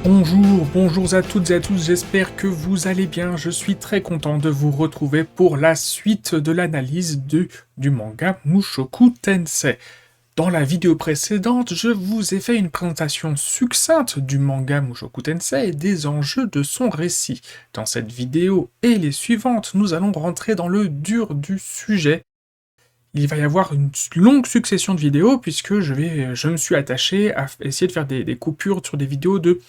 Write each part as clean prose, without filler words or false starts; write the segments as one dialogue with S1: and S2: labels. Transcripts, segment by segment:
S1: Bonjour à toutes et à tous, j'espère que vous allez bien. Je suis très content de vous retrouver pour la suite de l'analyse du manga Mushoku Tensei. Dans la vidéo précédente, je vous ai fait une présentation succincte du manga Mushoku Tensei et des enjeux de son récit. Dans cette vidéo et les suivantes, nous allons rentrer dans le dur du sujet. Il va y avoir une longue succession de vidéos puisque je me suis attaché à essayer de faire des coupures sur des vidéos de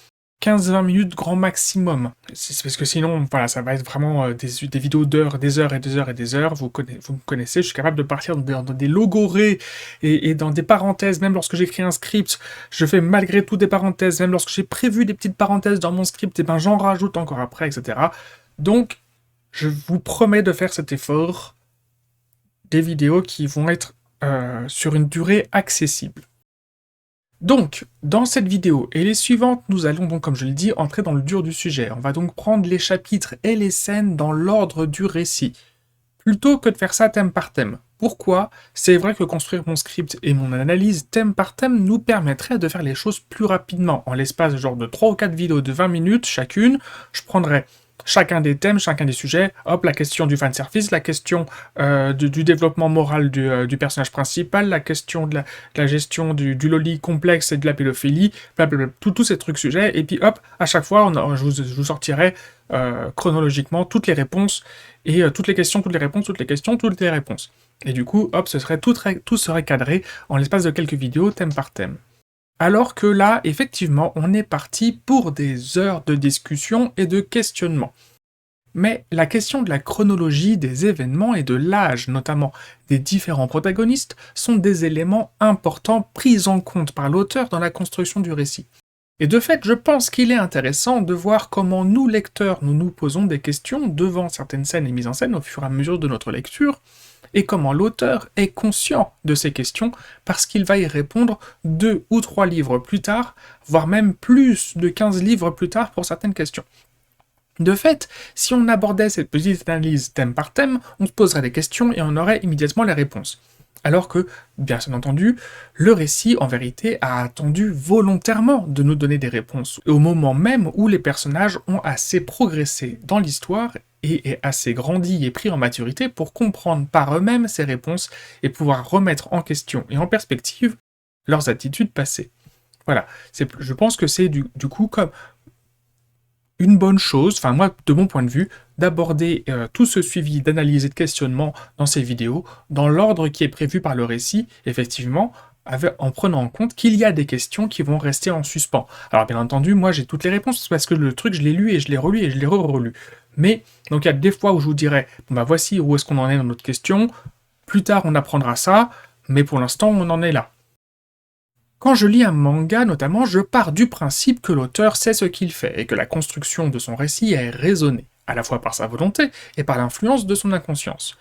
S1: 15-20 minutes grand maximum. C'est parce que sinon, voilà, ça va être vraiment des vidéos d'heures, des heures et des heures et des heures. Vous me connaissez, je suis capable de partir dans des logorées et dans des parenthèses. Même lorsque j'écris un script, je fais malgré tout des parenthèses. Même lorsque j'ai prévu des petites parenthèses dans mon script, et ben j'en rajoute encore après, etc. Donc, je vous promets de faire cet effort. Des vidéos qui vont être sur une durée accessible. Donc, dans cette vidéo et les suivantes, nous allons donc, comme je l'ai dit, entrer dans le dur du sujet. On va donc prendre les chapitres et les scènes dans l'ordre du récit, plutôt que de faire ça thème par thème. Pourquoi ? C'est vrai que construire mon script et mon analyse thème par thème nous permettrait de faire les choses plus rapidement. En l'espace genre de 3 ou 4 vidéos de 20 minutes chacune, je prendrais chacun des thèmes, chacun des sujets, hop, la question du fanservice, la question du développement moral du personnage principal, la question de la gestion du loli complexe et de la pédophilie, blablabla, tous ces trucs sujets, et puis hop, à chaque fois, je vous sortirai chronologiquement toutes les réponses, et toutes les questions, toutes les réponses, toutes les questions, toutes les réponses. Et du coup, hop, tout serait cadré en l'espace de quelques vidéos, thème par thème. Alors que là, effectivement, on est parti pour des heures de discussion et de questionnement. Mais la question de la chronologie des événements et de l'âge, notamment des différents protagonistes, sont des éléments importants pris en compte par l'auteur dans la construction du récit. Et de fait, je pense qu'il est intéressant de voir comment nous, lecteurs, nous posons des questions devant certaines scènes et mises en scène au fur et à mesure de notre lecture, et comment l'auteur est conscient de ces questions parce qu'il va y répondre 2 ou 3 livres plus tard, voire même plus de 15 livres plus tard pour certaines questions. De fait, si on abordait cette petite analyse thème par thème, on se poserait des questions et on aurait immédiatement les réponses. Alors que, bien entendu, le récit, en vérité, a attendu volontairement de nous donner des réponses, au moment même où les personnages ont assez progressé dans l'histoire et assez grandi et pris en maturité pour comprendre par eux-mêmes ces réponses et pouvoir remettre en question et en perspective leurs attitudes passées. Voilà, je pense que c'est du coup comme une bonne chose, enfin moi, de mon point de vue, d'aborder tout ce suivi d'analyse et de questionnement dans ces vidéos, dans l'ordre qui est prévu par le récit, effectivement, en prenant en compte qu'il y a des questions qui vont rester en suspens. Alors bien entendu, moi j'ai toutes les réponses, parce que le truc, je l'ai lu et je l'ai relu et je l'ai relu. Mais, donc il y a des fois où je vous dirais, bon bah voici où est-ce qu'on en est dans notre question, plus tard on apprendra ça, mais pour l'instant on en est là. Quand je lis un manga, notamment, je pars du principe que l'auteur sait ce qu'il fait et que la construction de son récit est raisonnée, à la fois par sa volonté et par l'influence de son inconscience,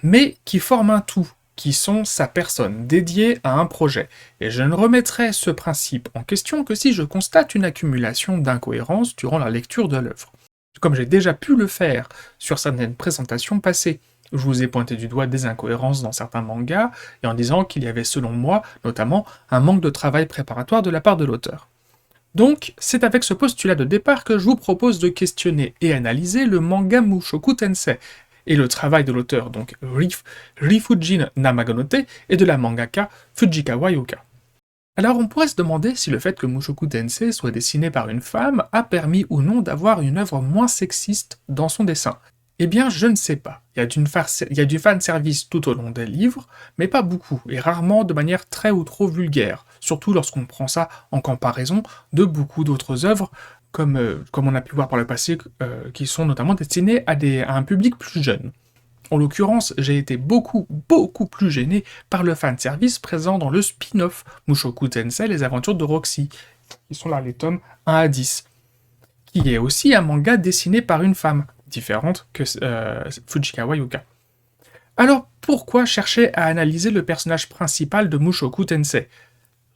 S1: mais qui forment un tout, qui sont sa personne, dédiée à un projet. Et je ne remettrai ce principe en question que si je constate une accumulation d'incohérences durant la lecture de l'œuvre. Comme j'ai déjà pu le faire sur certaines présentations passées. Je vous ai pointé du doigt des incohérences dans certains mangas, et en disant qu'il y avait selon moi, notamment, un manque de travail préparatoire de la part de l'auteur. Donc, c'est avec ce postulat de départ que je vous propose de questionner et analyser le manga Mushoku Tensei, et le travail de l'auteur, donc Rifujin Namagonote, et de la mangaka Fujikawa Yuka. Alors on pourrait se demander si le fait que Mushoku Tensei soit dessiné par une femme a permis ou non d'avoir une œuvre moins sexiste dans son dessin. Eh bien, je ne sais pas. Il y a du fanservice tout au long des livres, mais pas beaucoup, et rarement de manière très ou trop vulgaire, surtout lorsqu'on prend ça en comparaison de beaucoup d'autres œuvres, comme on a pu voir par le passé, qui sont notamment destinées à un public plus jeune. En l'occurrence, j'ai été beaucoup plus gêné par le fanservice présent dans le spin-off Mushoku Tensei, les aventures de Roxy, qui sont là les tomes 1 à 10, qui est aussi un manga dessiné par une femme, différente que Fujikawa Yuka. Alors, pourquoi chercher à analyser le personnage principal de Mushoku Tensei,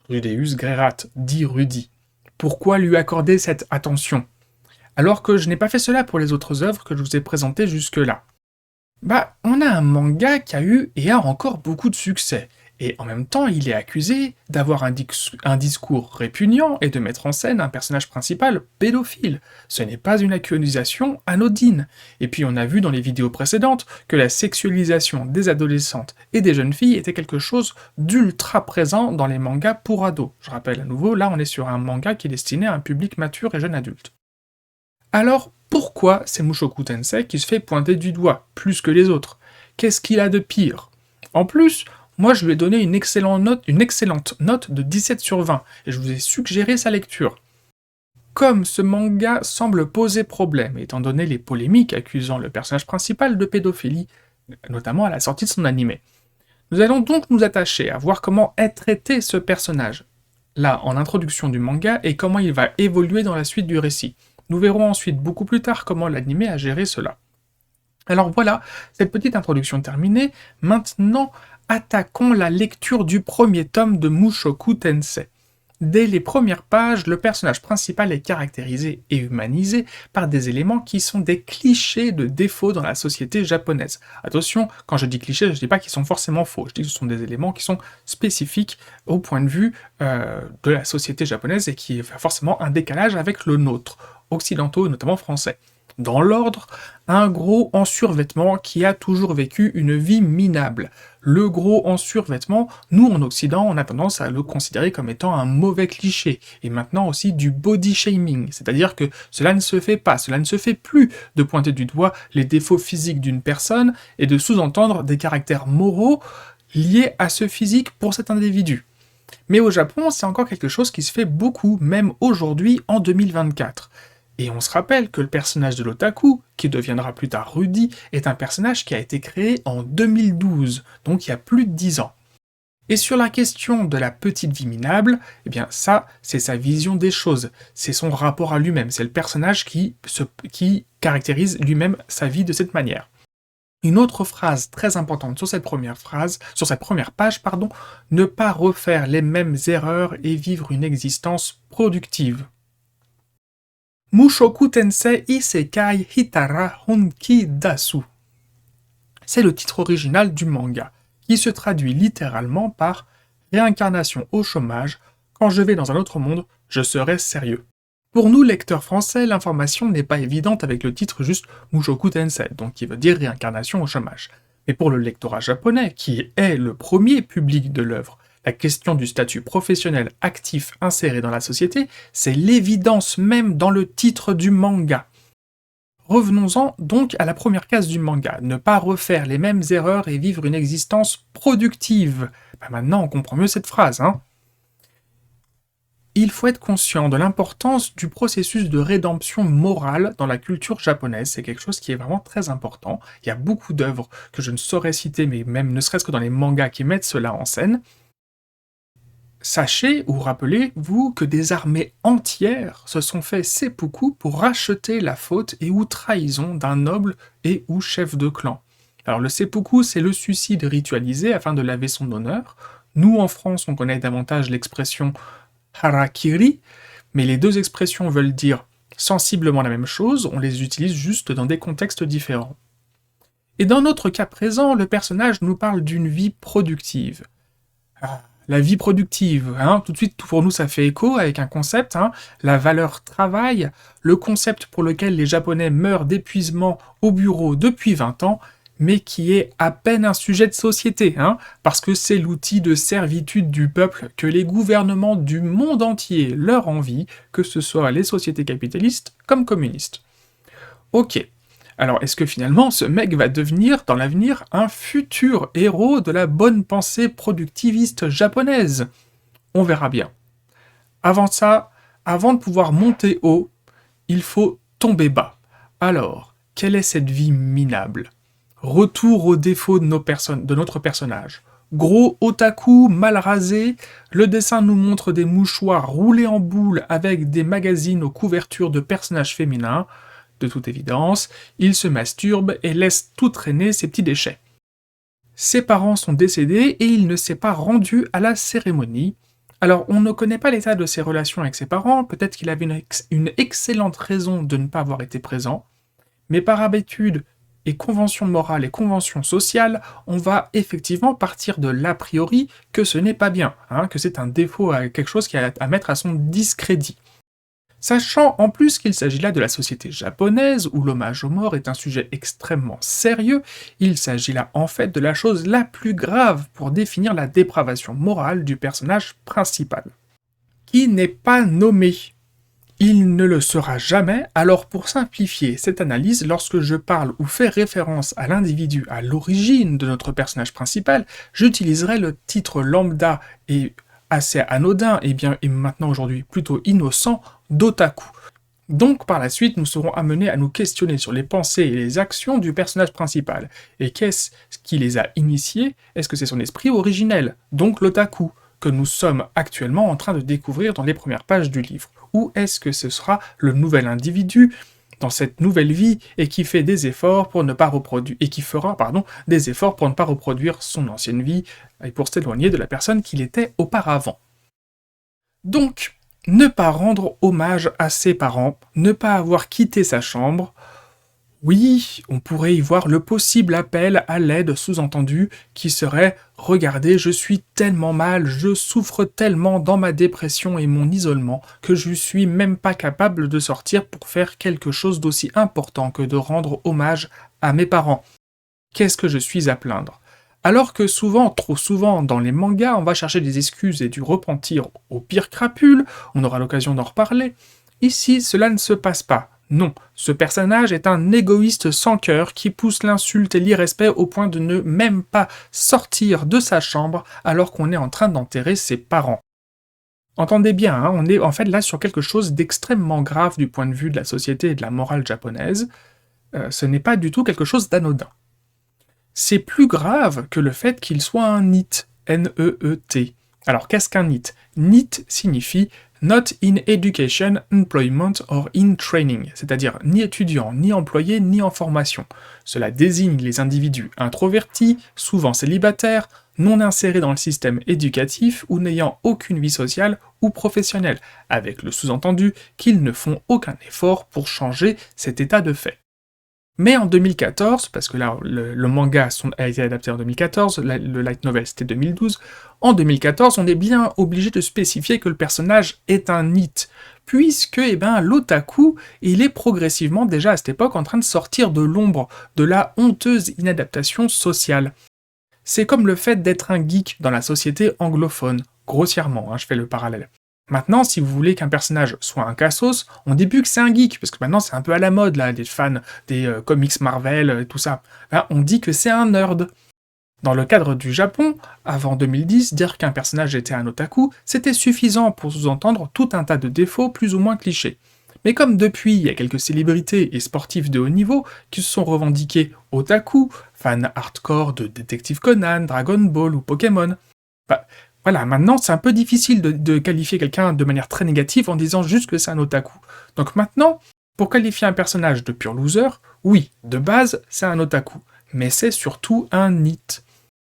S1: Rudeus Greirat, dit Rudy? Pourquoi lui accorder cette attention? Alors que je n'ai pas fait cela pour les autres œuvres que je vous ai présentées jusque-là. On a un manga qui a eu et a encore beaucoup de succès, Et en même temps, il est accusé d'avoir un discours répugnant et de mettre en scène un personnage principal pédophile. Ce n'est pas une accusation anodine. Et puis on a vu dans les vidéos précédentes que la sexualisation des adolescentes et des jeunes filles était quelque chose d'ultra présent dans les mangas pour ados. Je rappelle à nouveau, là on est sur un manga qui est destiné à un public mature et jeune adulte. Alors, pourquoi c'est Mushoku Tensei qui se fait pointer du doigt, plus que les autres? Qu'est-ce qu'il a de pire? En plus, moi je lui ai donné une excellente note de 17 sur 20, et je vous ai suggéré sa lecture. Comme ce manga semble poser problème, étant donné les polémiques accusant le personnage principal de pédophilie, notamment à la sortie de son animé, nous allons donc nous attacher à voir comment est traité ce personnage, là en introduction du manga, et comment il va évoluer dans la suite du récit. Nous verrons ensuite beaucoup plus tard comment l'animé a géré cela. Alors voilà, cette petite introduction terminée, maintenant attaquons la lecture du premier tome de Mushoku Tensei. Dès les premières pages, le personnage principal est caractérisé et humanisé par des éléments qui sont des clichés de défauts dans la société japonaise. Attention, quand je dis clichés, je ne dis pas qu'ils sont forcément faux, je dis que ce sont des éléments qui sont spécifiques au point de vue de la société japonaise et qui fait forcément un décalage avec le nôtre, occidentaux et notamment français. Dans l'ordre, un gros en survêtement qui a toujours vécu une vie minable. Le gros en survêtement, nous en Occident, on a tendance à le considérer comme étant un mauvais cliché, et maintenant aussi du body shaming, c'est-à-dire que cela ne se fait pas, cela ne se fait plus de pointer du doigt les défauts physiques d'une personne et de sous-entendre des caractères moraux liés à ce physique pour cet individu. Mais au Japon, c'est encore quelque chose qui se fait beaucoup, même aujourd'hui en 2024. Et on se rappelle que le personnage de l'otaku, qui deviendra plus tard Rudy, est un personnage qui a été créé en 2012, donc il y a plus de 10 ans. Et sur la question de la petite vie minable, eh bien ça, c'est sa vision des choses, c'est son rapport à lui-même, c'est le personnage qui caractérise lui-même sa vie de cette manière. Une autre phrase très importante sur cette première page, ne pas refaire les mêmes erreurs et vivre une existence productive. Mushoku Tensei Isekai Hitara Honki Dasu. C'est le titre original du manga, qui se traduit littéralement par réincarnation au chômage, quand je vais dans un autre monde, je serai sérieux. Pour nous, lecteurs français, l'information n'est pas évidente avec le titre juste Mushoku Tensei, donc qui veut dire réincarnation au chômage. Mais pour le lectorat japonais, qui est le premier public de l'œuvre, la question du statut professionnel actif inséré dans la société, c'est l'évidence même dans le titre du manga. Revenons-en donc à la première case du manga, ne pas refaire les mêmes erreurs et vivre une existence productive. Maintenant on comprend mieux cette phrase, hein. Il faut être conscient de l'importance du processus de rédemption morale dans la culture japonaise, c'est quelque chose qui est vraiment très important. Il y a beaucoup d'œuvres que je ne saurais citer, mais même ne serait-ce que dans les mangas qui mettent cela en scène. Sachez ou rappelez-vous que des armées entières se sont fait seppuku pour racheter la faute et ou trahison d'un noble et ou chef de clan. Alors le seppuku, c'est le suicide ritualisé afin de laver son honneur. Nous, en France, on connaît davantage l'expression harakiri, mais les deux expressions veulent dire sensiblement la même chose, on les utilise juste dans des contextes différents. Et dans notre cas présent, le personnage nous parle d'une vie productive. La vie productive, tout de suite pour nous ça fait écho avec un concept, la valeur travail, le concept pour lequel les Japonais meurent d'épuisement au bureau depuis 20 ans, mais qui est à peine un sujet de société, parce que c'est l'outil de servitude du peuple que les gouvernements du monde entier leur envient, que ce soit les sociétés capitalistes comme communistes. Ok. Alors, est-ce que finalement, ce mec va devenir, dans l'avenir, un futur héros de la bonne pensée productiviste japonaise? On verra bien. Avant ça, avant de pouvoir monter haut, il faut tomber bas. Alors, quelle est cette vie minable? Retour aux défauts de notre personnage. Gros otaku, mal rasé, le dessin nous montre des mouchoirs roulés en boule avec des magazines aux couvertures de personnages féminins. De toute évidence, il se masturbe et laisse tout traîner ses petits déchets. Ses parents sont décédés et il ne s'est pas rendu à la cérémonie. Alors, on ne connaît pas l'état de ses relations avec ses parents, peut-être qu'il avait une excellente raison de ne pas avoir été présent, mais par habitude, et conventions morales et conventions sociales, on va effectivement partir de l'a priori que ce n'est pas bien, que c'est un défaut, quelque chose qui est à mettre à son discrédit. Sachant en plus qu'il s'agit là de la société japonaise, où l'hommage aux morts est un sujet extrêmement sérieux, il s'agit là en fait de la chose la plus grave pour définir la dépravation morale du personnage principal, qui n'est pas nommé. Il ne le sera jamais, alors pour simplifier cette analyse, lorsque je parle ou fais référence à l'individu à l'origine de notre personnage principal, j'utiliserai le titre lambda et assez anodin, et maintenant aujourd'hui plutôt innocent, d'otaku. Donc par la suite, nous serons amenés à nous questionner sur les pensées et les actions du personnage principal. Et qu'est-ce qui les a initiés? Est-ce que c'est son esprit originel, donc l'otaku, que nous sommes actuellement en train de découvrir dans les premières pages du livre? Ou est-ce que ce sera le nouvel individu dans cette nouvelle vie et qui fait des efforts pour ne pas reproduire, et qui fera, des efforts pour ne pas reproduire son ancienne vie et pour s'éloigner de la personne qu'il était auparavant. Donc, ne pas rendre hommage à ses parents, ne pas avoir quitté sa chambre, oui, on pourrait y voir le possible appel à l'aide sous-entendu qui serait « Regardez, je suis tellement mal, je souffre tellement dans ma dépression et mon isolement que je suis même pas capable de sortir pour faire quelque chose d'aussi important que de rendre hommage à mes parents. Qu'est-ce que je suis à plaindre ?» Alors que souvent, trop souvent, dans les mangas, on va chercher des excuses et du repentir au pire crapule, on aura l'occasion d'en reparler. Ici, cela ne se passe pas. Non, ce personnage est un égoïste sans cœur qui pousse l'insulte et l'irrespect au point de ne même pas sortir de sa chambre alors qu'on est en train d'enterrer ses parents. Entendez bien, on est en fait là sur quelque chose d'extrêmement grave du point de vue de la société et de la morale japonaise. Ce n'est pas du tout quelque chose d'anodin. C'est plus grave que le fait qu'il soit un NEET, N-E-E-T. Alors qu'est-ce qu'un NEET? NEET signifie Not in Education, Employment or in Training, c'est-à-dire ni étudiant, ni employé, ni en formation. Cela désigne les individus introvertis, souvent célibataires, non insérés dans le système éducatif ou n'ayant aucune vie sociale ou professionnelle, avec le sous-entendu qu'ils ne font aucun effort pour changer cet état de fait. Mais en 2014, parce que là le manga a été adapté en 2014, le light novel c'était 2012, en 2014 on est bien obligé de spécifier que le personnage est un NEET, puisque l'otaku, il est progressivement déjà à cette époque en train de sortir de l'ombre de la honteuse inadaptation sociale. C'est comme le fait d'être un geek dans la société anglophone, grossièrement, je fais le parallèle. Maintenant, si vous voulez qu'un personnage soit un cassos, on dit plus que c'est un geek, parce que maintenant c'est un peu à la mode, là, des fans des comics Marvel et tout ça. Là, on dit que c'est un nerd. Dans le cadre du Japon, avant 2010, dire qu'un personnage était un otaku, c'était suffisant pour sous-entendre tout un tas de défauts plus ou moins clichés. Mais comme depuis, il y a quelques célébrités et sportifs de haut niveau qui se sont revendiqués otaku, fans hardcore de Détective Conan, Dragon Ball ou Pokémon, voilà, maintenant c'est un peu difficile de qualifier quelqu'un de manière très négative en disant juste que c'est un otaku. Donc maintenant, pour qualifier un personnage de pur loser, oui, de base, c'est un otaku, mais c'est surtout un NEET.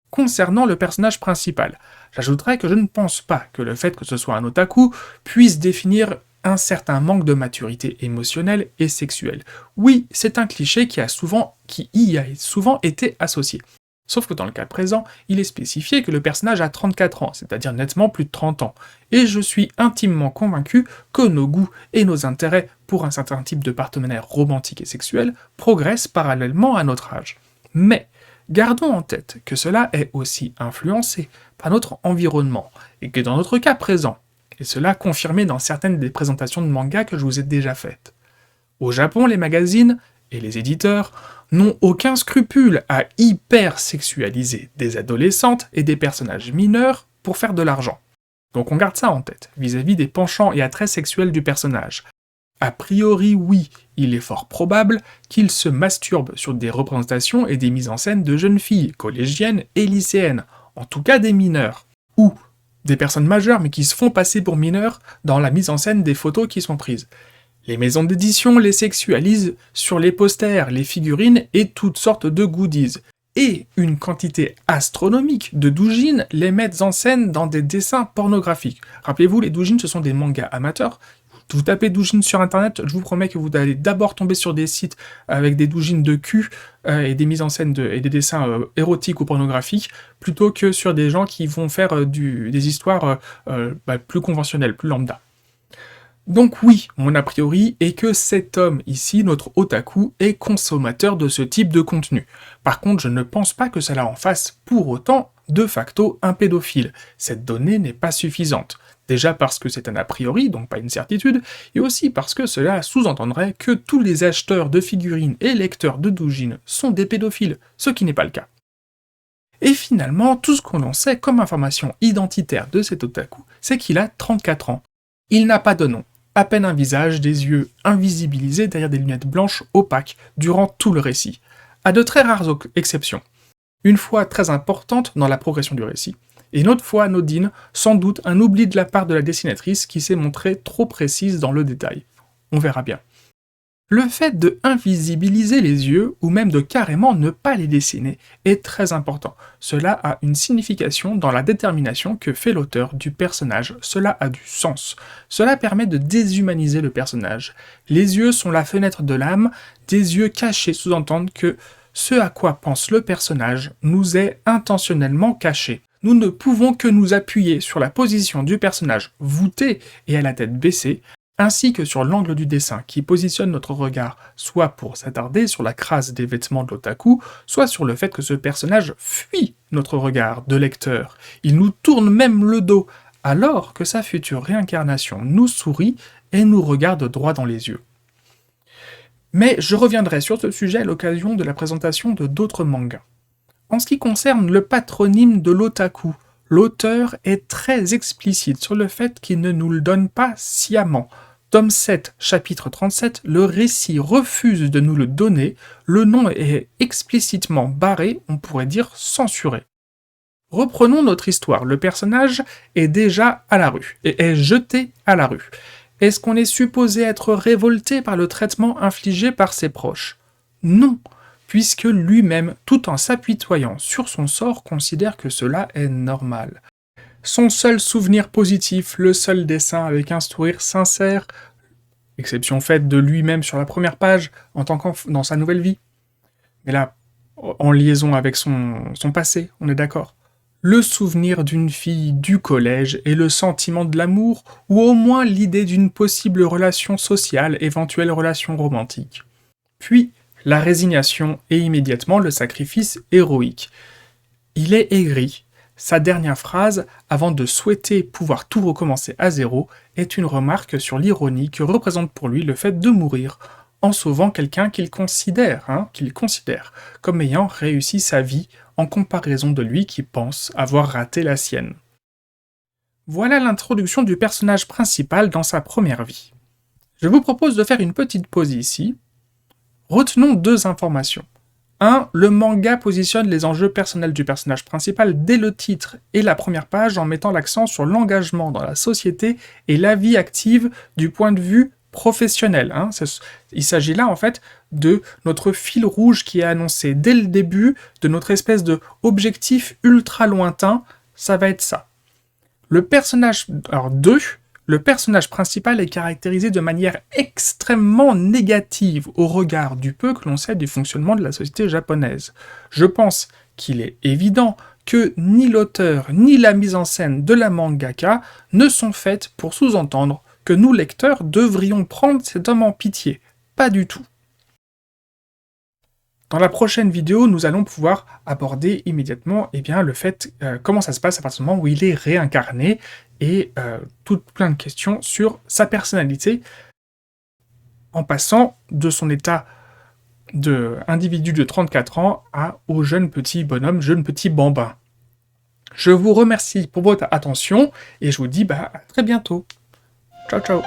S1: Concernant le personnage principal, j'ajouterais que je ne pense pas que le fait que ce soit un otaku puisse définir un certain manque de maturité émotionnelle et sexuelle. Oui, c'est un cliché qui y a souvent été associé. Sauf que dans le cas présent, il est spécifié que le personnage a 34 ans, c'est-à-dire nettement plus de 30 ans, et je suis intimement convaincu que nos goûts et nos intérêts pour un certain type de partenaire romantique et sexuel progressent parallèlement à notre âge. Mais, gardons en tête que cela est aussi influencé par notre environnement, et que dans notre cas présent, et cela confirmé dans certaines des présentations de manga que je vous ai déjà faites. Au Japon, les magazines et les éditeurs n'ont aucun scrupule à hyper-sexualiser des adolescentes et des personnages mineurs pour faire de l'argent. Donc on garde ça en tête, vis-à-vis des penchants et attraits sexuels du personnage. A priori, oui, il est fort probable qu'il se masturbe sur des représentations et des mises en scène de jeunes filles, collégiennes et lycéennes, en tout cas des mineurs, ou des personnes majeures mais qui se font passer pour mineurs dans la mise en scène des photos qui sont prises. Les maisons d'édition les sexualisent sur les posters, les figurines et toutes sortes de goodies. Et une quantité astronomique de doujins les mettent en scène dans des dessins pornographiques. Rappelez-vous, les doujins, ce sont des mangas amateurs. Vous tapez doujin sur internet, je vous promets que vous allez d'abord tomber sur des sites avec des doujins de cul et des mises en scène et des dessins érotiques ou pornographiques, plutôt que sur des gens qui vont faire des histoires plus conventionnelles, plus lambda. Donc oui, mon a priori est que cet homme ici, notre otaku, est consommateur de ce type de contenu. Par contre, je ne pense pas que cela en fasse pour autant de facto un pédophile. Cette donnée n'est pas suffisante. Déjà parce que c'est un a priori, donc pas une certitude, et aussi parce que cela sous-entendrait que tous les acheteurs de figurines et lecteurs de doujin sont des pédophiles, ce qui n'est pas le cas. Et finalement, tout ce qu'on en sait comme information identitaire de cet otaku, c'est qu'il a 34 ans. Il n'a pas de nom, à peine un visage, des yeux invisibilisés derrière des lunettes blanches opaques durant tout le récit, à de très rares exceptions. Une fois très importante dans la progression du récit, et une autre fois anodine, sans doute un oubli de la part de la dessinatrice qui s'est montrée trop précise dans le détail. On verra bien. Le fait de invisibiliser les yeux, ou même de carrément ne pas les dessiner, est très important. Cela a une signification dans la détermination que fait l'auteur du personnage. Cela a du sens. Cela permet de déshumaniser le personnage. Les yeux sont la fenêtre de l'âme, des yeux cachés sous-entendent que ce à quoi pense le personnage nous est intentionnellement caché. Nous ne pouvons que nous appuyer sur la position du personnage voûté et à la tête baissée, ainsi que sur l'angle du dessin qui positionne notre regard soit pour s'attarder sur la crasse des vêtements de l'otaku, soit sur le fait que ce personnage fuit notre regard de lecteur. Il nous tourne même le dos, alors que sa future réincarnation nous sourit et nous regarde droit dans les yeux. Mais je reviendrai sur ce sujet à l'occasion de la présentation de d'autres mangas. En ce qui concerne le patronyme de l'otaku, l'auteur est très explicite sur le fait qu'il ne nous le donne pas sciemment. Tome 7, chapitre 37, le récit refuse de nous le donner, le nom est explicitement barré, on pourrait dire censuré. Reprenons notre histoire, le personnage est déjà à la rue, et est jeté à la rue. Est-ce qu'on est supposé être révolté par le traitement infligé par ses proches ? Non, puisque lui-même, tout en s'apitoyant sur son sort, considère que cela est normal. Son seul souvenir positif, le seul dessin avec un sourire sincère, exception faite de lui-même sur la première page, en tant qu'enfant dans sa nouvelle vie, mais là, en liaison avec son passé, on est d'accord. Le souvenir d'une fille du collège et le sentiment de l'amour, ou au moins l'idée d'une possible relation sociale, éventuelle relation romantique. Puis, la résignation et immédiatement le sacrifice héroïque. Il est aigri. Sa dernière phrase, avant de souhaiter pouvoir tout recommencer à zéro, est une remarque sur l'ironie que représente pour lui le fait de mourir, en sauvant quelqu'un qu'il considère comme ayant réussi sa vie en comparaison de lui qui pense avoir raté la sienne. Voilà l'introduction du personnage principal dans sa première vie. Je vous propose de faire une petite pause ici. Retenons deux informations. 1. Le manga positionne les enjeux personnels du personnage principal dès le titre et la première page en mettant l'accent sur l'engagement dans la société et la vie active du point de vue professionnel. Il s'agit là en fait de notre fil rouge qui est annoncé dès le début, de notre espèce de objectif ultra lointain, ça va être ça. Le personnage principal est caractérisé de manière extrêmement négative au regard du peu que l'on sait du fonctionnement de la société japonaise. Je pense qu'il est évident que ni l'auteur ni la mise en scène de la mangaka ne sont faites pour sous-entendre que nous lecteurs devrions prendre cet homme en pitié. Pas du tout. Dans la prochaine vidéo, nous allons pouvoir aborder immédiatement le fait comment ça se passe à partir du moment où il est réincarné et plein de questions sur sa personnalité en passant de son état d'individu de 34 ans au jeune petit bonhomme, jeune petit bambin. Je vous remercie pour votre attention et je vous dis à très bientôt. Ciao ciao.